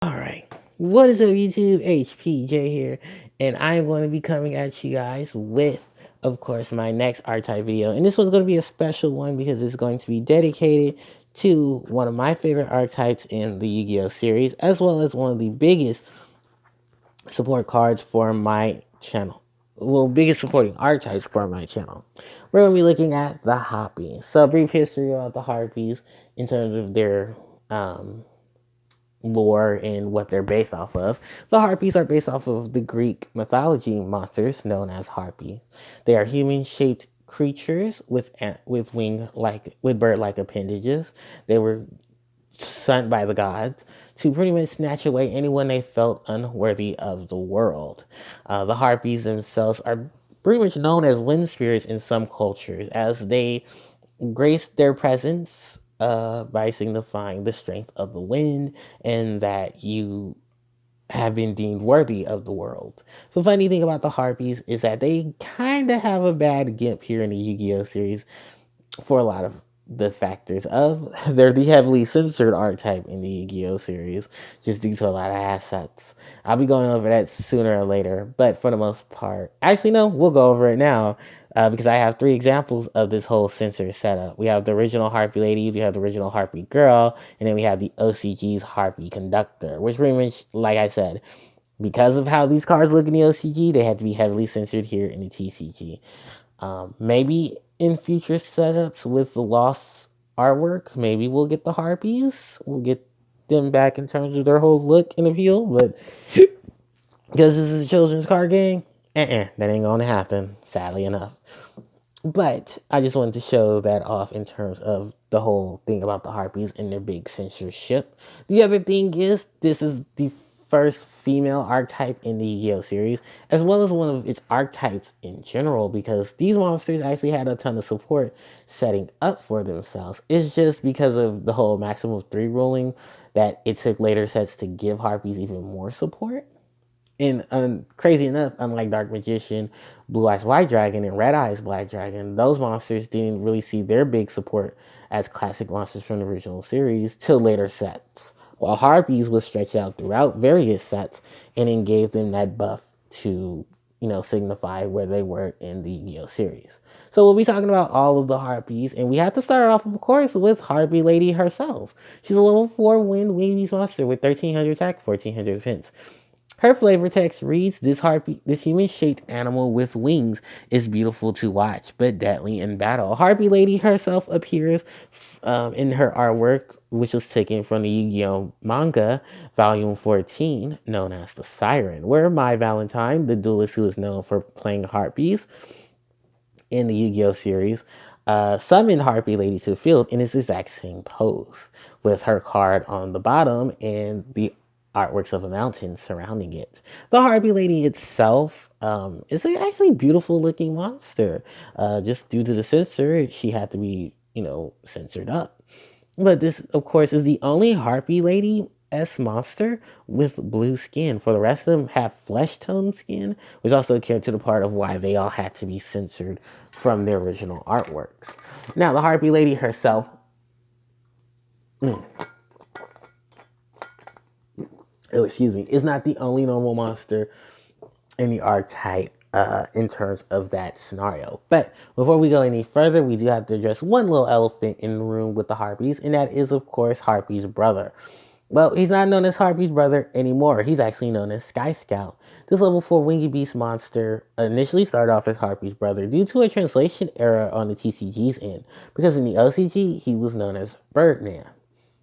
Alright, what is up YouTube? HPJ here, and I'm going to be coming at you guys with, of course, my next Archetype video. And this one's going to be a special one because it's going to be dedicated to one of my favorite archetypes in the Yu-Gi-Oh series, as well as one of the biggest support cards for my channel. Well, biggest supporting archetypes for my channel. We're going to be looking at the Harpies. So, brief history about the Harpies in terms of their lore and what they're based off of. The Harpies are based off of the Greek mythology monsters known as Harpies. They are human-shaped creatures with bird-like appendages. They were sent by the gods to pretty much snatch away anyone they felt unworthy of the world. The Harpies themselves are pretty much known as wind spirits in some cultures, as they grace their presence by signifying the strength of the wind and that you have been deemed worthy of the world. So, funny thing about the Harpies is that they kind of have a bad gimp here in the Yu-Gi-Oh series for a lot of the factors of they're the heavily censored archetype in the Yu-Gi-Oh series, just due to a lot of assets. I'll be going over that sooner or later, but for the most part, actually no, we'll go over it now. Because I have three examples of this whole censor setup. We have the original Harpie Ladies, we have the original Harpie Girl, and then we have the OCG's Harpie Conductor, which pretty much, like I said, because of how these cards look in the OCG, they had to be heavily censored here in the TCG. Maybe in future setups with the lost artwork, maybe we'll get the Harpies. We'll get them back in terms of their whole look and appeal, but because this is a children's card game, that ain't gonna happen, sadly enough. But I just wanted to show that off in terms of the whole thing about the Harpies and their big censorship. The other thing is, this is the first female archetype in the Yu-Gi-Oh series, as well as one of its archetypes in general, because these monsters actually had a ton of support setting up for themselves. It's just because of the whole maximum 3 ruling that it took later sets to give Harpies even more support. And crazy enough, unlike Dark Magician, Blue Eyes White Dragon, and Red Eyes Black Dragon, those monsters didn't really see their big support as classic monsters from the original series till later sets. While Harpies was stretched out throughout various sets and then gave them that buff to, signify where they were in the Yu-Gi-Oh series. So we'll be talking about all of the Harpies, and we have to start off, of course, with Harpie Lady herself. She's a level 4 wind winged beast monster with 1300 attack, 1400 defense. Her flavor text reads, this human-shaped animal with wings is beautiful to watch, but deadly in battle. Harpie Lady herself appears in her artwork, which was taken from the Yu-Gi-Oh! Manga, Volume 14, known as the Siren, where My Valentine, the duelist who is known for playing Harpies in the Yu-Gi-Oh! Series, summoned Harpie Lady to the field in its exact same pose, with her card on the bottom and the artworks of a mountain surrounding it. The Harpie Lady itself is an actually beautiful looking monster. Just due to the censor, she had to be, censored up. But this, of course, is the only Harpie Lady monster with blue skin. For the rest of them have flesh tone skin, which also carried to the part of why they all had to be censored from their original artwork. Now, the Harpie Lady herself, is not the only normal monster in the archetype in terms of that scenario. But before we go any further, we do have to address one little elephant in the room with the Harpies, and that is, of course, Harpies Brother. Well, he's not known as Harpies Brother anymore. He's actually known as Sky Scout. This level 4 winged beast monster initially started off as Harpies Brother due to a translation error on the TCG's end, because in the OCG, he was known as Birdman.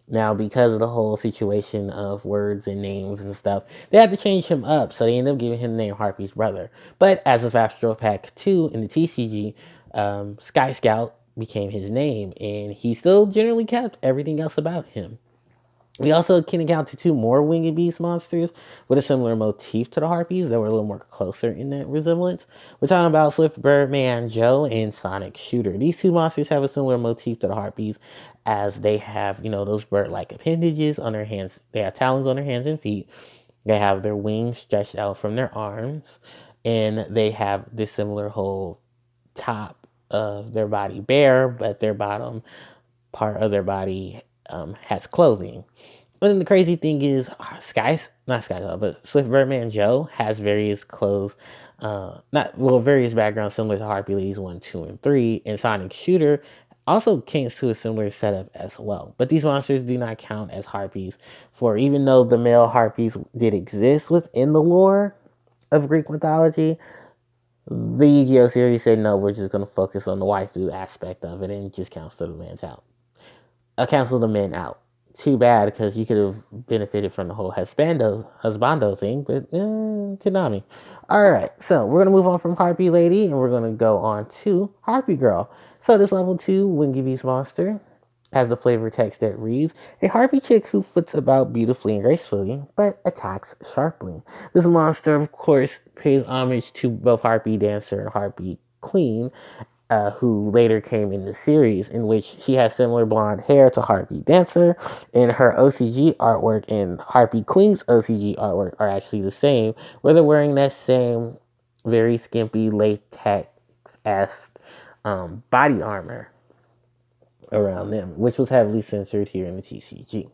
Now, because of the whole situation of words and names and stuff, they had to change him up, so they ended up giving him the name Harpies Brother. But as of Astro Pack 2 in the TCG, Sky Scout became his name, and he still generally kept everything else about him. We also can account to 2 more winged beast monsters with a similar motif to the Harpies that were a little more closer in that resemblance. We're talking about Swift Birdman Joe and Sonic Shooter. These 2 monsters have a similar motif to the Harpies, as they have, those bird-like appendages on their hands. They have talons on their hands and feet. They have their wings stretched out from their arms, and they have this similar whole top of their body bare, but their bottom part of their body has clothing. And then the crazy thing is, not Sky, but Swift Birdman Joe has various clothes, not well, various backgrounds similar to Harpy Ladies 1, 2, and 3. And Sonic Shooter also came to a similar setup as well. But these monsters do not count as harpies, for even though the male harpies did exist within the lore of Greek mythology, the Yu-Gi-Oh series said no, we're just gonna focus on the waifu aspect of it and just cancel the men's out. Cancel the men out. Too bad, because you could have benefited from the whole husbando thing, but Konami. Alright, so we're gonna move on from Harpie Lady and we're gonna go on to Harpie Girl. So this level 2 Wingiby's monster has the flavor text that reads, a harpy chick who foots about beautifully and gracefully, but attacks sharply. This monster, of course, pays homage to both Harpie Dancer and Harpie Queen, who later came in the series, in which she has similar blonde hair to Harpie Dancer, and her OCG artwork and Harpie Queen's OCG artwork are actually the same, where they're wearing that same very skimpy latex-esque body armor around them, which was heavily censored here in the TCG.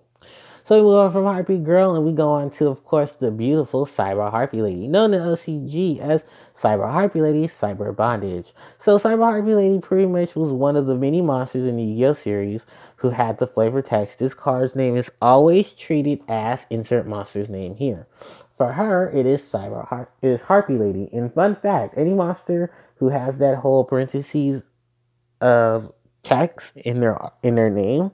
So we move on from Harpie Girl and we go on to, of course, the beautiful Cyber Harpie Lady, known in OCG as Cyber Harpie Lady Cyber Bondage. So Cyber Harpie Lady pretty much was one of the many monsters in the Yu-Gi-Oh series who had the flavor text. This card's name is always treated as insert monster's name here. For her, it is Harpie Lady. And fun fact, any monster who has that whole parentheses of text in their name,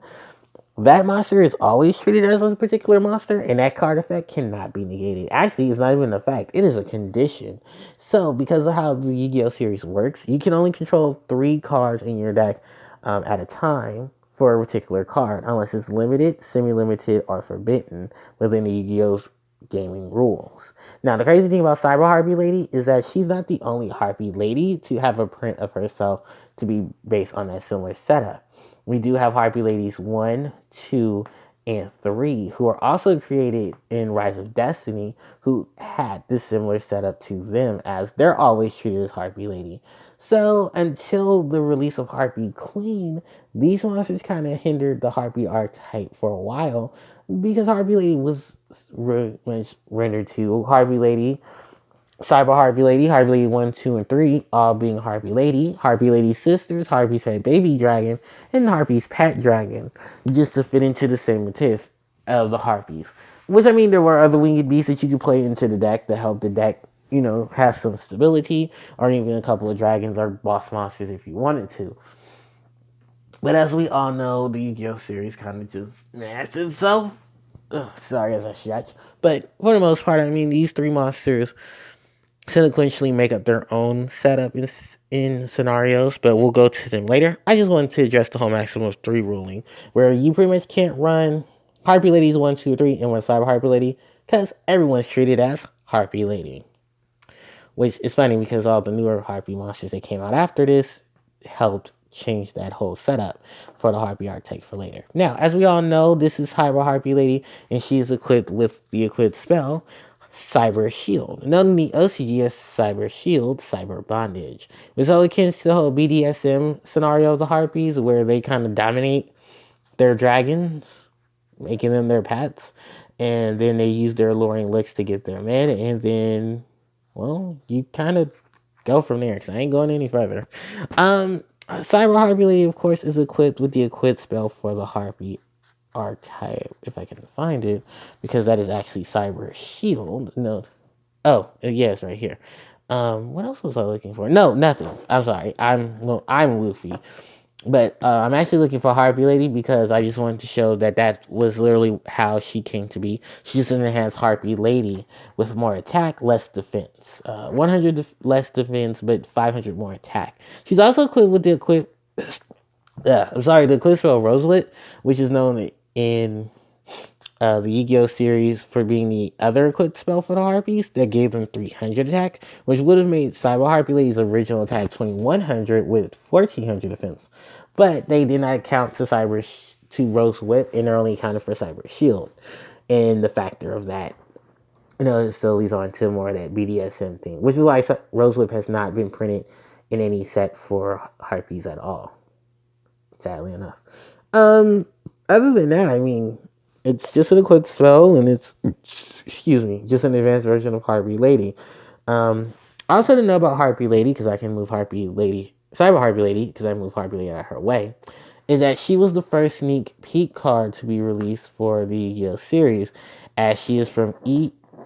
that monster is always treated as a particular monster, and that card effect cannot be negated. Actually, it's not even a fact. It is a condition. So, because of how the Yu-Gi-Oh series works, you can only control 3 cards in your deck at a time for a particular card, unless it's limited, semi-limited, or forbidden within the Yu-Gi-Oh gaming rules. Now, the crazy thing about Cyber Harpie Lady is that she's not the only Harpie Lady to have a print of herself to be based on that similar setup. We do have Harpie Ladies 1, 2, and 3, who are also created in Rise of Destiny, who had this similar setup to them, as they're always treated as Harpie Lady. So, until the release of Harpie Queen, these monsters kind of hindered the Harpie archetype for a while, because Harpie Lady was rendered to Harpie Lady, Cyber Harpie Lady, Harpie Lady 1, 2, and 3, all being Harpie Lady, Harpie Lady Sisters, Harpie's Pet Baby Dragon, and Harpie's Pet Dragon, just to fit into the same motif of the Harpies. Which, I mean, there were other winged beasts that you could play into the deck to help the deck, have some stability, or even a couple of dragons or boss monsters if you wanted to. But as we all know, the Yu-Gi-Oh series kind of just mashed itself. Sorry as I stretch. But for the most part, I mean, these 3 monsters sequentially make up their own setup in scenarios, but we'll go to them later. I just wanted to address the whole maximum of 3 ruling, where you pretty much can't run Harpie Ladies 1, 2, 3 and one Cyber Harpie Lady, because everyone's treated as Harpie Lady. Which is funny because all the newer Harpie monsters that came out after this helped change that whole setup for the Harpie archetype for later. Now, as we all know, this is Cyber Harpie Lady, and she's equipped with the equipped spell Cyber Shield, known in the OCG as Cyber Shield, Cyber Bondage. It's all akin to the whole BDSM scenario of the Harpies, where they kind of dominate their dragons, making them their pets, and then they use their alluring looks to get their men, and then, well, you kind of go from there, because I ain't going any further. Cyber Harpie Lady, of course, is equipped with the equip spell for the Harpie archetype, if I can find it, because that is actually Cyber Shield. No, yeah, it's right here. What else was I looking for? No, nothing. I'm sorry. I'm Luffy, but I'm actually looking for Harpie Lady because I just wanted to show that was literally how she came to be. She's an enhanced Harpie Lady with more attack, less defense. 100 less defense, but 500 more attack. She's also equipped with the the equip spell Rosewood, which is known in the Yu-Gi-Oh series for being the other equipped spell for the Harpies that gave them 300 attack, which would have made Cyber Harpie Lady's original attack 2100 with 1400 defense. But they did not count to Rose Whip, and they're only counted for Cyber Shield. And the factor of that, it still leads on to more of that BDSM thing, which is why Rose Whip has not been printed in any set for Harpies at all, sadly enough. Other than that, I mean, It's just an equipped spell, and it's, excuse me, just an advanced version of Harpie Lady. I also didn't know about Harpie Lady because I can move Harpie Lady, Cyber Harpie Lady because I move Harpie Lady out of her way. Is that she was the first sneak peek card to be released for the series, as she is from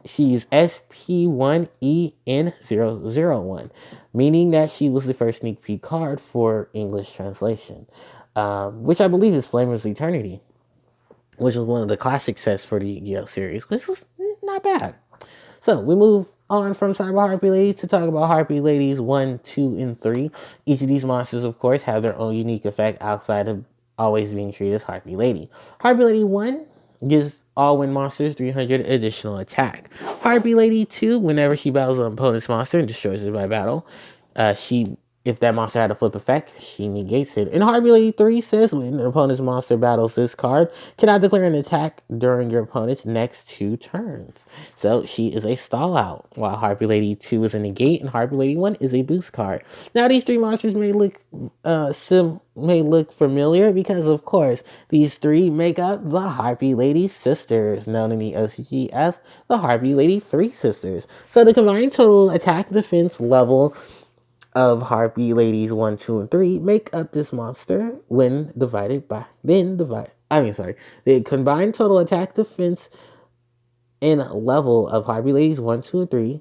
she is SP1EN001, meaning that she was the first sneak peek card for English translation, which I believe is Flamer's Eternity, which was one of the classic sets for the series, which was not bad. So we move on from Cyber Harpie Ladies to talk about Harpie Ladies 1, 2, and 3. Each of these monsters, of course, have their own unique effect outside of always being treated as Harpie Lady. Harpie Lady 1 gives all wind monsters 300 additional attack. Harpie Lady 2, whenever she battles an opponent's monster and destroys it by battle, she if that monster had a flip effect, she negates it. And Harpie Lady 3 says when an opponent's monster battles this card, cannot declare an attack during your opponent's next 2 turns. So she is a stall out, while Harpie Lady 2 is a negate and Harpie Lady 1 is a boost card. Now these 3 monsters may look familiar because of course these 3 make up the Harpie Lady sisters, known in the OCG as the Harpie Lady 3 sisters. So the combined total attack defense level of Harpie Ladies 1, 2, and 3 make up this monster when divided by the combined total attack defense and level of Harpie Ladies 1, 2, and 3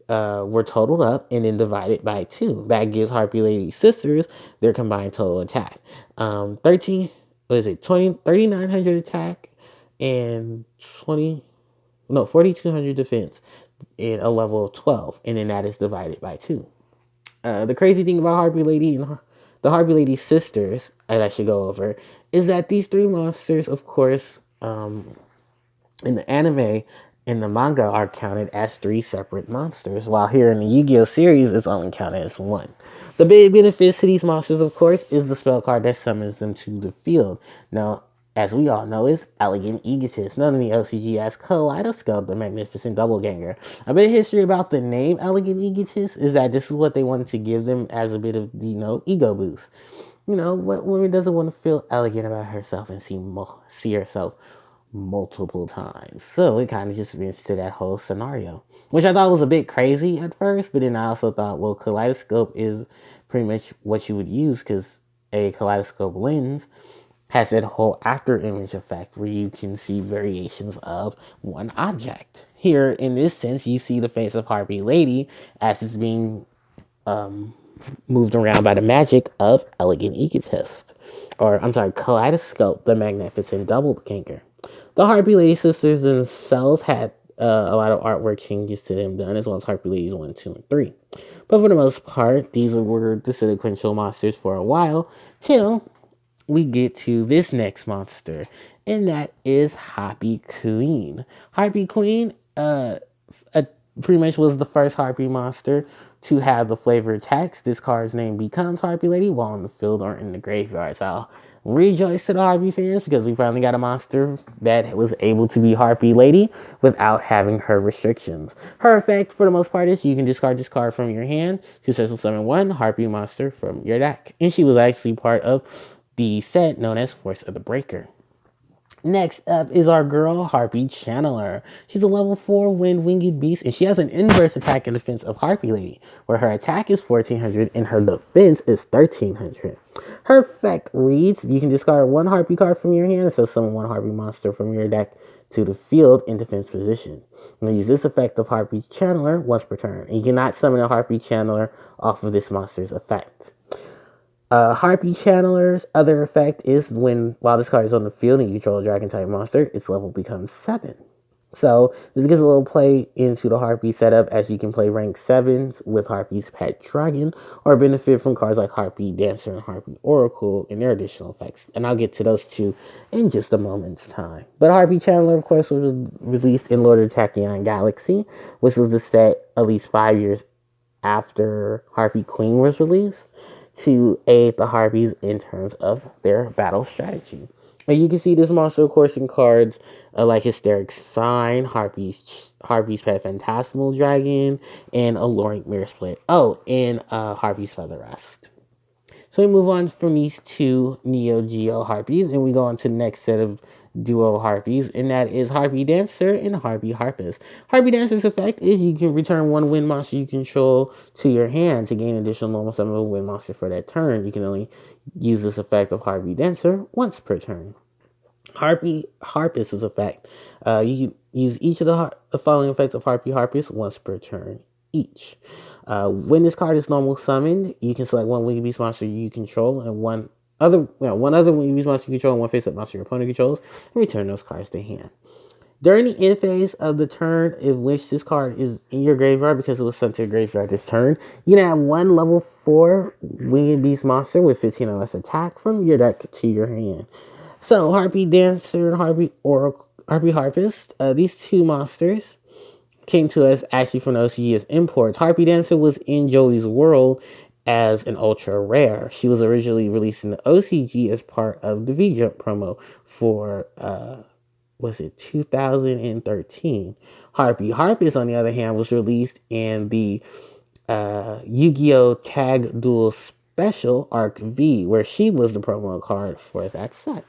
were totaled up and then divided by 2. That gives Harpie Ladies sisters their combined total attack. 3,900 attack and 4,200 defense in a level of 12, and then that is divided by 2. The crazy thing about Harpie Lady and the Harpie Lady sisters, that I should go over, is that these 3 monsters, of course, in the anime and the manga are counted as 3 separate monsters, while here in the Yu-Gi-Oh series, it's only counted as 1. The big benefits to these monsters, of course, is the spell card that summons them to the field. Now, as we all know, is Elegant Egotist, known in the LCG as Kaleidoscope, the Magnificent Doubleganger. A bit of history about the name Elegant Egotist is that this is what they wanted to give them as a bit of, ego boost. What woman doesn't want to feel elegant about herself and see herself multiple times? So it kind of just fits to that whole scenario, which I thought was a bit crazy at first, but then I also thought, well, Kaleidoscope is pretty much what you would use because a kaleidoscope lens has that whole after image effect where you can see variations of one object. Here, in this sense, you see the face of Harpie Lady as it's being moved around by the magic of Elegant Egotist. Kaleidoscope, the Magnificent Doubleganger. The Harpie Lady sisters themselves had a lot of artwork changes to them done, as well as Harpie Ladies 1, 2, and 3. But for the most part, these were the sequential monsters for a while, till we get to this next monster, and that is Harpie Queen. Harpie Queen pretty much was the first Harpie monster to have the flavor text. This card's name becomes Harpie Lady while in the field or in the graveyard. So rejoice to the Harpie fans because we finally got a monster that was able to be Harpie Lady without having her restrictions. Her effect, for the most part, is you can discard this card from your hand to special summon one Harpie monster from your deck. And she was actually part of the set known as Force of the Breaker. Next up is our girl, Harpie Channeler. She's a level 4 winged beast, and she has an inverse attack and defense of Harpie Lady, where her attack is 1400 and her defense is 1300. Her effect reads, you can discard one Harpie card from your hand, so summon one Harpie monster from your deck to the field in defense position. I'm going to use this effect of Harpie Channeler once per turn, and you cannot summon a Harpie Channeler off of this monster's effect. Harpie Channeler's other effect is while this card is on the field and you control a dragon type monster, its level becomes 7. So this gives a little play into the Harpie setup, as you can play rank 7s with Harpie's Pet Dragon, or benefit from cards like Harpie Dancer and Harpie Oracle and their additional effects. And I'll get to those two in just a moment's time. But Harpie Channeler, of course, was released in Lord of the Tachyon Galaxy, which was the set at least 5 years after Harpie Queen was released, to aid the Harpies in terms of their battle strategy. And you can see this monster, of course, in cards like Hysteric Sign, Harpie's Pet Phantasmal Dragon, and Alluring Mirror Split. Oh, and Harpie's Feather Rest. So we move on from these two Neo Geo Harpies, and we go on to the next set of duo Harpies, and that is Harpie Dancer and Harpie Harpist. Harpie Dancer's effect is you can return one wind monster you control to your hand to gain additional normal summon of a wind monster for that turn. You can only use this effect of Harpie Dancer once per turn. Harpie Harpist's effect. You can use each of the following effects of Harpie Harpist once per turn each. When this card is normal summoned, you can select one Winged Beast monster you control and one other Winged Beast monster you control and one face-up monster your opponent controls, and return those cards to hand. During the end phase of the turn in which this card is in your graveyard because it was sent to your graveyard this turn, you can add one level 4 Winged Beast monster with 15 or less attack from your deck to your hand. So, Harpie Dancer and Harpie Harpist, these two monsters came to us actually from the OCG as imports. Harpie Dancer was in Joey's World as an ultra rare. She was originally released in the OCG as part of the V-Jump promo for, 2013. Harpie Harpist, on the other hand, was released in the Yu-Gi-Oh! Tag Duel Special Arc V, where she was the promo card for that set.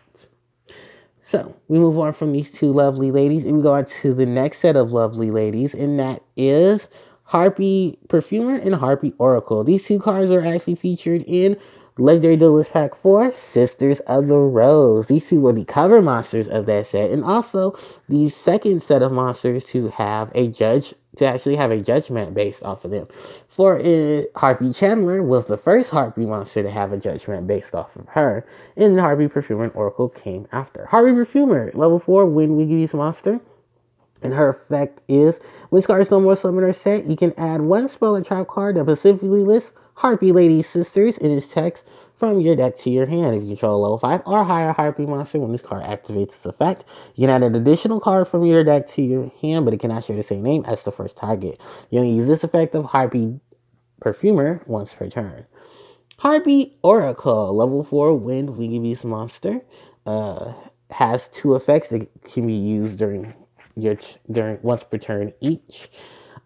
So, we move on from these two lovely ladies, and we go on to the next set of lovely ladies, and that is Harpie Perfumer and Harpie Oracle. These two cards are actually featured in Legendary Duelist Pack 4, Sisters of the Rose. These two were the cover monsters of that set, and also the second set of monsters to actually have a judgment based off of them. For Harpie Chandler was the first Harpie monster to have a judgment based off of her, and Harpie Perfumer and Oracle came after. Harpie Perfumer, level 4, when we give you this monster, and her effect is, when this card is no more summoned or set, you can add one spell or trap card that specifically lists Harpie Ladies Sisters in its text from your deck to your hand. If you control a level 5 or higher Harpie monster, when this card activates its effect, you can add an additional card from your deck to your hand, but it cannot share the same name as the first target. You only use this effect of Harpie Perfumer once per turn. Harpie Oracle, level 4 Wind Winged Beast monster, has two effects that can be used during once per turn each.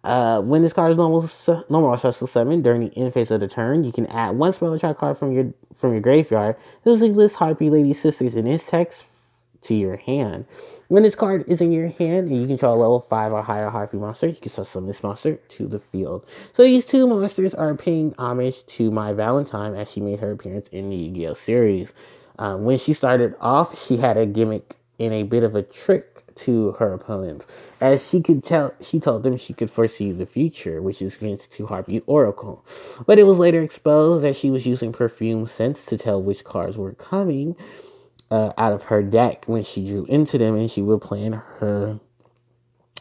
When this card is normal special summon during the end phase of the turn, you can add one spell attack card from your graveyard. This lists Harpie Lady Sisters in its text to your hand. When this card is in your hand and you control a level 5 or higher Harpie monster, you can summon this monster to the field. So these two monsters are paying homage to my Valentine as she made her appearance in the Yu-Gi-Oh! Series. When she started off, she had a gimmick and a bit of a trick to her opponents. As she told them she could foresee the future, which is against to Harpie Oracle. But it was later exposed that she was using perfume scents to tell which cards were coming out of her deck when she drew into them, and she would plan her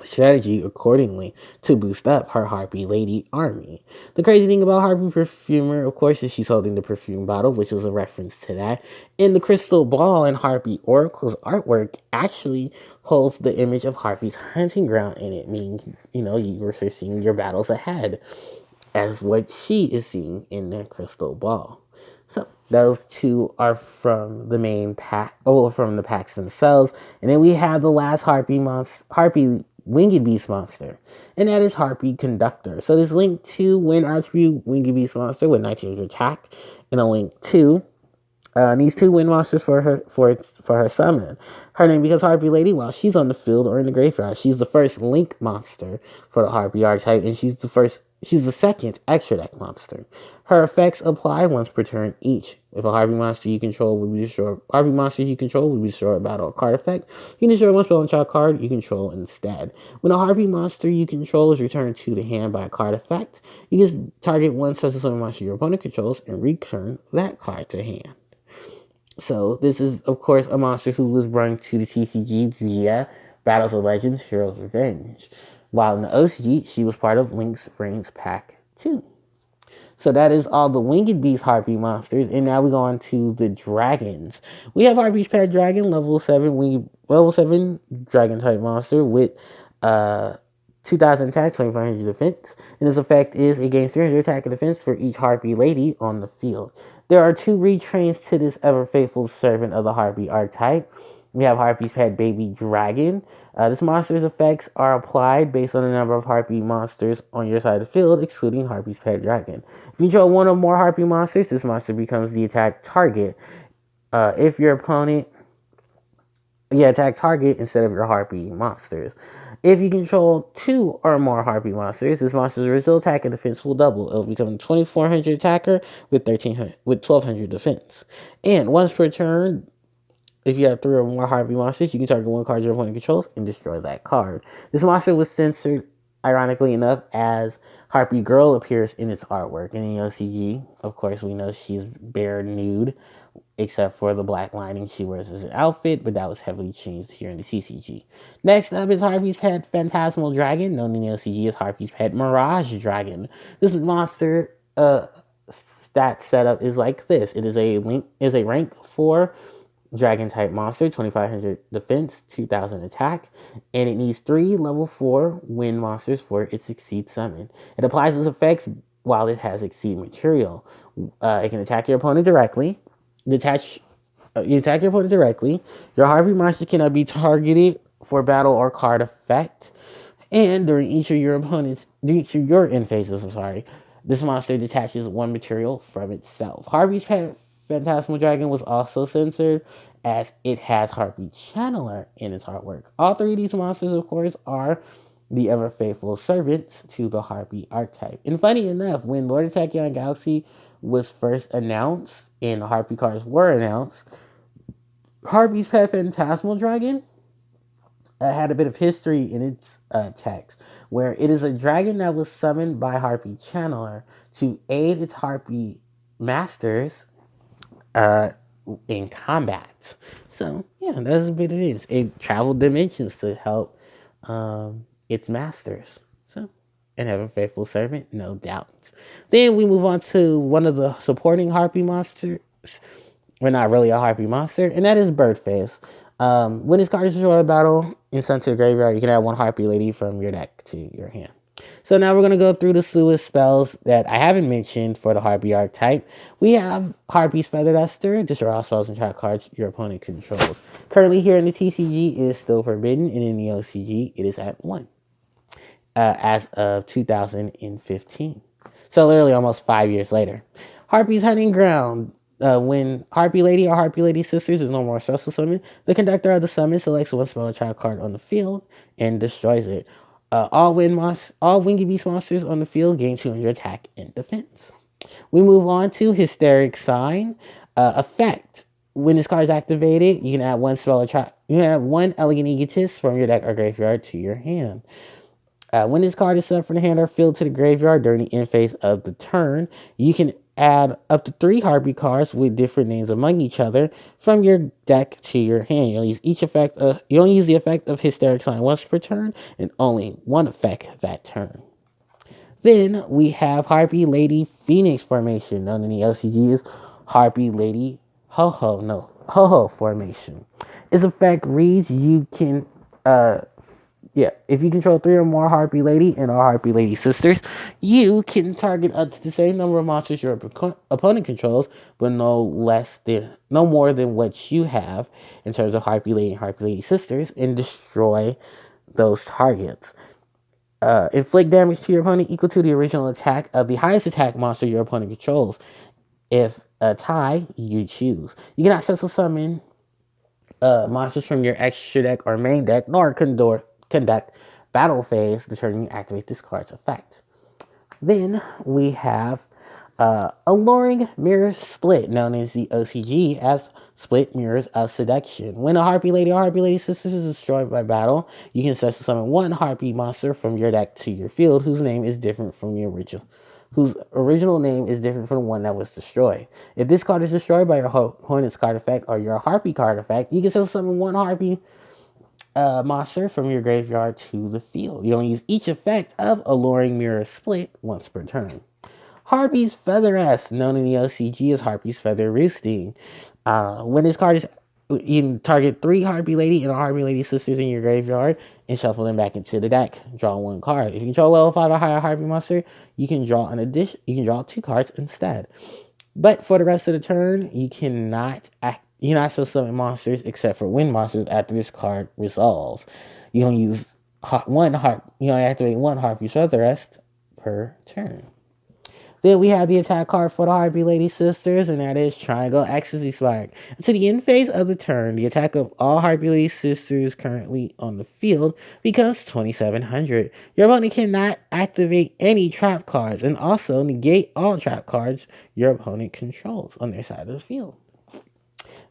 strategy accordingly to boost up her Harpie Lady army. The crazy thing about Harpie Perfumer, of course, is she's holding the perfume bottle, which was a reference to that. And the crystal ball in Harpie Oracle's artwork actually holds the image of Harpie's hunting ground in it, meaning, you're seeing your battles ahead as what she is seeing in the crystal ball. So those two are from the main pack, from the packs themselves. And then we have the last Harpie Winged Beast monster, and that is Harpie Conductor. So this link to when Harpie Winged Beast monster with 19 attack, and a link to these two wind monsters for her summon. Her name becomes Harpie Lady while she's on the field or in the graveyard. She's the first link monster for the Harpie archetype, and she's the second extra deck monster. Her effects apply once per turn each. If a Harpie monster you control will be destroyed, battle or card effect, you can destroy one spell and trap card you control instead. When a Harpie monster you control is returned to the hand by a card effect, you can target one special summon monster your opponent controls and return that card to hand. So this is, of course, a monster who was brought to the TCG via Battles of Legends Heroes Revenge. While in the OCG, she was part of Link's Reigns Pack 2. So that is all the Winged Beast Harpie monsters, and now we go on to the dragons. We have Harpie's Pet Dragon, level 7 dragon type monster with 2,000 attack, 2,500 defense, and its effect is it gains 300 attack and defense for each Harpie Lady on the field. There are two retrains to this ever faithful servant of the Harpie archetype. We have Harpie's Pet Baby Dragon. This monster's effects are applied based on the number of Harpie monsters on your side of the field, excluding Harpie's Pet Dragon. If you control one or more Harpie monsters, this monster becomes the attack target. If your opponent Yeah, attack target instead of your Harpie monsters. If you control 2 or more Harpie monsters, this monster's original attack and defense will double. It will become a 2400 attacker with 1300 with 1200 defense. And once per turn, if you have 3 or more Harpie monsters, you can target one card your opponent controls and destroy that card. This monster was censored, ironically enough, as Harpie Girl appears in its artwork. In the OCG, of course, we know she's bare nude, except for the black lining she wears as an outfit, but that was heavily changed here in the TCG. Next up is Harpie's Pet Phantasmal Dragon, known in the OCG as Harpie's Pet Mirage Dragon. This monster stat setup is like this. It is a rank 4 Dragon type monster, 2500 defense, 2000 attack, and it needs 3 level 4 wind monsters for its Exceed summon. It applies its effects while it has Exceed material. It can attack your opponent directly. You attack your opponent directly. Your Harpie monster cannot be targeted for battle or card effect. And during each of your end phases, this monster detaches 1 material from itself. Harpie's Phantasmal Dragon was also censored as it has Harpie Channeler in its artwork. All 3 of these monsters, of course, are the ever faithful servants to the Harpie archetype. And funny enough, when Lord of Tachyon Galaxy was first announced and the Harpie cards were announced, Harpie's Pet Phantasmal Dragon had a bit of history in its text, where it is a dragon that was summoned by Harpie Channeler to aid its Harpie masters in combat. So, yeah, that's what it is. It traveled dimensions to help its masters. So, and have a faithful servant, no doubt. Then we move on to one of the supporting Harpie monsters. We're not really a Harpie monster, and that is Birdface. When this card is destroyed in battle and sent to the graveyard, you can add 1 Harpie Lady from your deck to your hand. So now we're going to go through the slew of spells that I haven't mentioned for the Harpie archetype. We have Harpie's Feather Duster, destroy all spells and trap cards your opponent controls. Currently here in the TCG, it is still forbidden, and in the OCG, it is at 1 as of 2015. So literally almost 5 years later. Harpie's Hunting Ground. When Harpie Lady or Harpie Lady Sisters is no more special summon, the conductor of the summon selects 1 spell or trap card on the field and destroys it. All Winged Beast monsters on the field gain 200 attack and defense. We move on to Hysteric Sign. Effect. When this card is activated, you can add 1 spell or trap. You can add 1 Elegant Egotist from your deck or graveyard to your hand. When this card is sent from the hand or field to the graveyard during the end phase of the turn, you can add up to 3 Harpie cards with different names among each other from your deck to your hand. You only use the effect of Hysteric Sign once per turn, and only 1 effect that turn. Then we have Harpie Lady Phoenix formation, known in the LCG as Harpie Lady Ho-Ho formation. Its effect reads: if you control 3 or more Harpie Lady and our Harpie Lady sisters, you can target up to the same number of monsters your opponent controls, but no more than what you have in terms of Harpie Lady and Harpie Lady sisters, and destroy those targets. Inflict damage to your opponent equal to the original attack of the highest attack monster your opponent controls. If a tie, you choose. You cannot special summon monsters from your extra deck or main deck, nor conduct battle phase the turn you activate this card's effect. Then we have Alluring Mirror Split, known as the OCG as Split Mirrors of Seduction. When a Harpie Lady or Harpie Lady Sisters is destroyed by battle, you can special summon 1 Harpie monster from your deck to your field whose original name is different from the one that was destroyed. If this card is destroyed by your opponent's card effect or your Harpie card effect, you can special summon 1 Harpie monster from your graveyard to the field. You only use each effect of Alluring Mirror Split once per turn. Harpie's Feather S, known in the OCG as Harpie's Feather Roosting. When this card is, you can target 3 Harpie Lady and a Harpie Lady Sisters in your graveyard and shuffle them back into the deck. Draw 1 card. If you control level 5 or higher Harpie monster, you can draw 2 cards instead. But for the rest of the turn, you cannot summon monsters except for wind monsters after this card resolves. You only use you only activate 1 Harpie's Feather S per turn. Then we have the attack card for the Harpie Lady Sisters, and that is Triangle Ecstasy Spark. To the end phase of the turn, the attack of all Harpie Lady Sisters currently on the field becomes 2,700. Your opponent cannot activate any trap cards, and also negate all trap cards your opponent controls on their side of the field.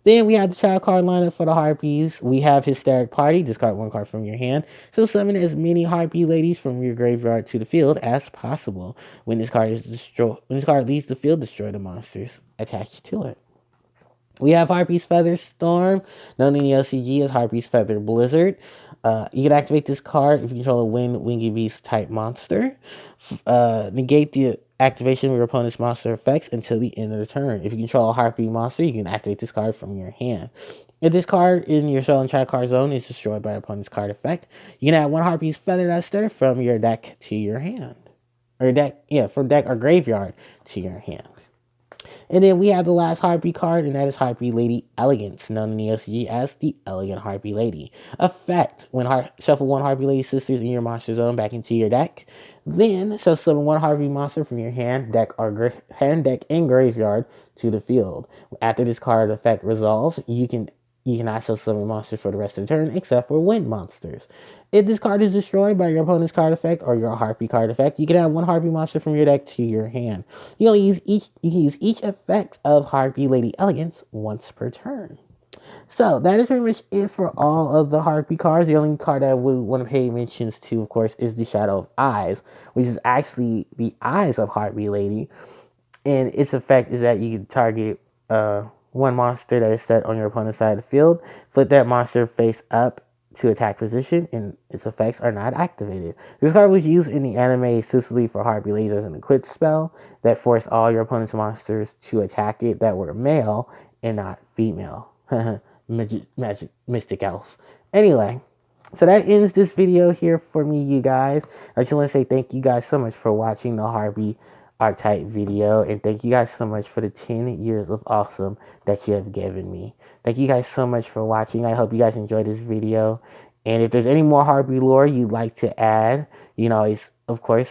Then we have the child card lineup for the Harpies. We have Hysteric Party. Discard one card from your hand. So summon as many Harpie Ladies from your graveyard to the field as possible. When this card leaves the field, destroy the monsters attached to it. We have Harpies Feather Storm, known in the LCG as Harpies Feather Blizzard. You can activate this card if you control a Wind, Wingy Beast type monster. Negate the activation of your opponent's monster effects until the end of the turn. If you control a Harpie monster, you can activate this card from your hand. If this card in your show and chat card zone is destroyed by your opponent's card effect, you can add one Harpies Feather Duster from your deck to your hand. From deck or graveyard to your hand. And then we have the last Harpie card, and that is Harpie Lady Elegance, known in the LCG as the Elegant Harpie Lady. Effect: when shuffle one Harpie Lady Sisters in your monster zone back into your deck. Then summon one Harpie monster from your hand, deck, and graveyard to the field. After this card effect resolves, you can also summon monsters for the rest of the turn, except for wind monsters. If this card is destroyed by your opponent's card effect or your Harpie card effect, you can add one Harpie monster from your deck to your hand. You can use each effect of Harpie Lady Elegance once per turn. So that is pretty much it for all of the Harpie cards. The only card I would want to pay mentions to, of course, is the Shadow of Eyes, which is actually the eyes of Harpie Lady. And its effect is that you can target one monster that is set on your opponent's side of the field, flip that monster face up to attack position, and its effects are not activated. This card was used in the anime exclusively for Harpie Ladies as an equip spell that forced all your opponent's monsters to attack it that were male and not female. Magic Mystic Elf. Anyway, so that ends this video here for me, you guys. I just want to say thank you guys so much for watching the Harpie Archetype video, and thank you guys so much for the 10 years of awesome that you have given me. Thank you guys so much for watching. I hope you guys enjoyed this video, and if there's any more Harpie lore you'd like to add, you can always, of course,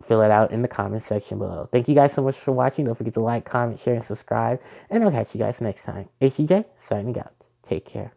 fill it out in the comment section below. Thank you guys so much for watching. Don't forget to like, comment, share, and subscribe, and I'll catch you guys next time. HCJ, signing out. Take care.